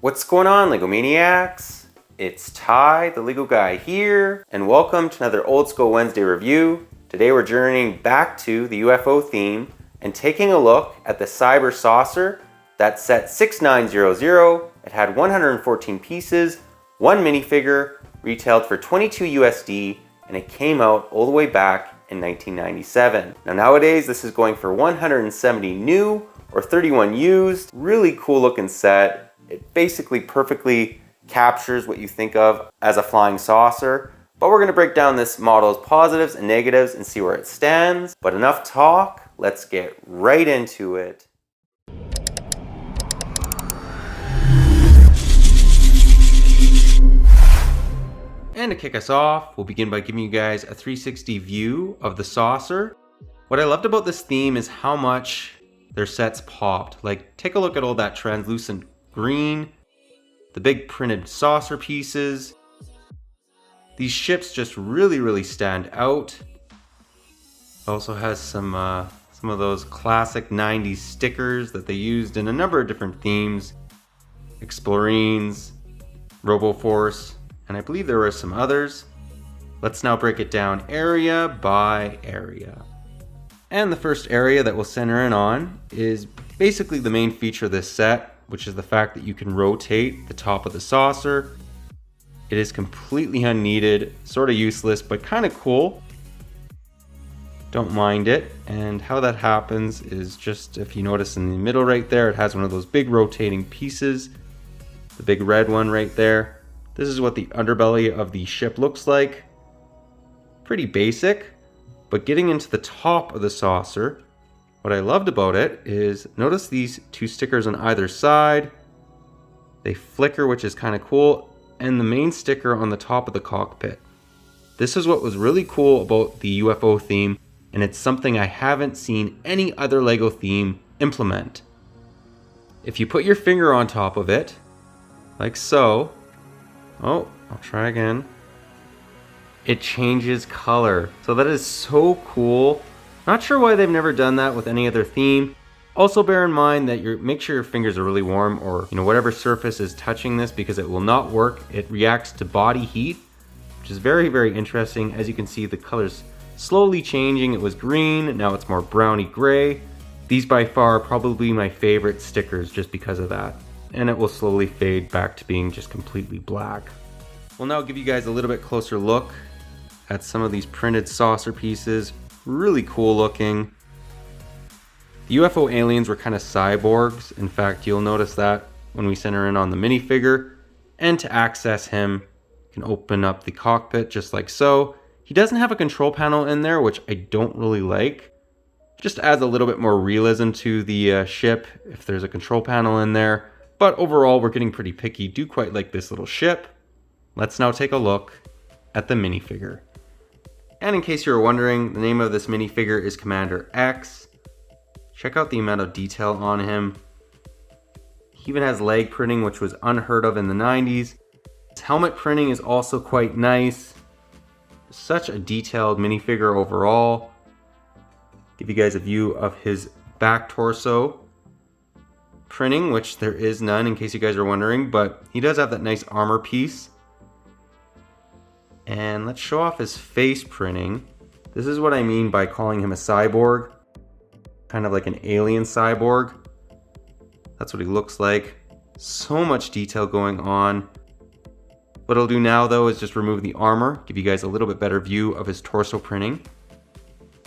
What's going on, LEGO Maniacs? It's Ty, the LEGO guy here, and welcome to another Old School Wednesday review. Today we're journeying back to the UFO theme and taking a look at the Cyber Saucer. That's set 6900. It had 114 pieces, one minifigure, retailed for $22 USD, and it came out all the way back in 1997. Now nowadays this is going for 170 new or 31 used. Really cool looking set. It basically perfectly captures what you think of as a flying saucer. But we're going to break down this model's positives and negatives and see where it stands. But enough talk, let's get right into it. And to kick us off, we'll begin by giving you guys a 360 view of the saucer. What I loved about this theme is how much their sets popped. Like, take a look at all that translucent green, the big printed saucer pieces. These ships just really stand out. Also has some of those classic 90s stickers that they used in a number of different themes. Explorines, RoboForce, and I believe there were some others. Let's now break it down area by area. And the first area that we'll center in on is basically the main feature of this set, which is the fact that you can rotate the top of the saucer. It is completely unneeded, sort of useless, but kind of cool. Don't mind it. And how that happens is just, if you notice in the middle right there, it has one of those big rotating pieces, the big red one right there. This is what the underbelly of the ship looks like. Pretty basic, but getting into the top of the saucer, what I loved about it is, notice these two stickers on either side. They flicker, which is kind of cool, and the main sticker on the top of the cockpit. This is what was really cool about the UFO theme, and it's something I haven't seen any other LEGO theme implement. If you put your finger on top of it, like so, oh, I'll try again. It changes color. So that is so cool. Not sure why they've never done that with any other theme. Also bear in mind that make sure your fingers are really warm, or whatever surface is touching this, because it will not work. It reacts to body heat, which is very interesting. As you can see, the color's slowly changing. It was green, now it's more browny gray. These by far are probably my favorite stickers just because of that. And it will slowly fade back to being just completely black. We'll now give you guys a little bit closer look at some of these printed saucer pieces. Really cool looking. The UFO aliens were kind of cyborgs. In fact, you'll notice that when we center in on the minifigure. And to access him, you can open up the cockpit just like so. He doesn't have a control panel in there, which I don't really like. Just adds a little bit more realism to the ship if there's a control panel in there. But overall, we're getting pretty picky. Do quite like this little ship. Let's now take a look at the minifigure. And in case you were wondering, the name of this minifigure is Commander X. Check out the amount of detail on him. He even has leg printing, which was unheard of in the 90s. His helmet printing is also quite nice. Such a detailed minifigure overall. Give you guys a view of his back torso printing, which there is none in case you guys are wondering, but he does have that nice armor piece. And let's show off his face printing. This is what I mean by calling him a cyborg. Kind of like an alien cyborg. That's what he looks like. So much detail going on. What I'll do now though is just remove the armor, give you guys a little bit better view of his torso printing.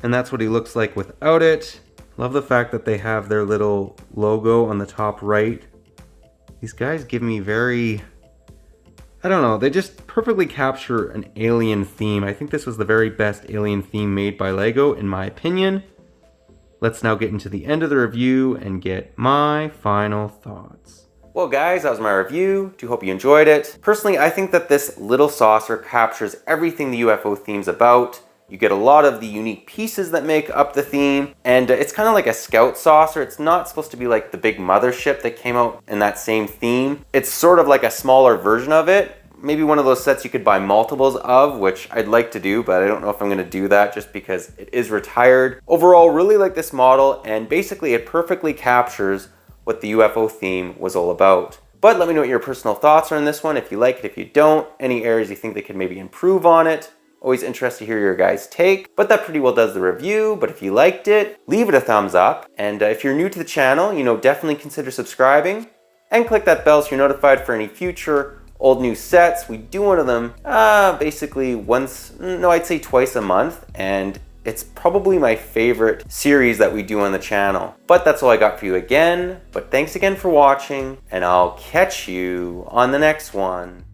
And that's what he looks like without it. Love the fact that they have their little logo on the top right. These guys give me I don't know, they just perfectly capture an alien theme. I think this was the very best alien theme made by LEGO, in my opinion. Let's now get into the end of the review and get my final thoughts. Well guys, that was my review. Do hope you enjoyed it. Personally, I think that this little saucer captures everything the UFO theme's about. You get a lot of the unique pieces that make up the theme, and it's kind of like a scout saucer. It's not supposed to be like the big mothership that came out in that same theme. It's sort of like a smaller version of it. Maybe one of those sets you could buy multiples of, which I'd like to do, but I don't know if I'm going to do that just because it is retired. Overall, really like this model, and basically it perfectly captures what the UFO theme was all about. But let me know what your personal thoughts are on this one. If you like it, if you don't, any areas you think they could maybe improve on it. Always interested to hear your guys' take. But that pretty well does the review. But if you liked it, leave it a thumbs up. And if you're new to the channel, definitely consider subscribing. And click that bell so you're notified for any future old new sets. We do one of them basically I'd say twice a month. And it's probably my favorite series that we do on the channel. But that's all I got for you again. But thanks again for watching, and I'll catch you on the next one.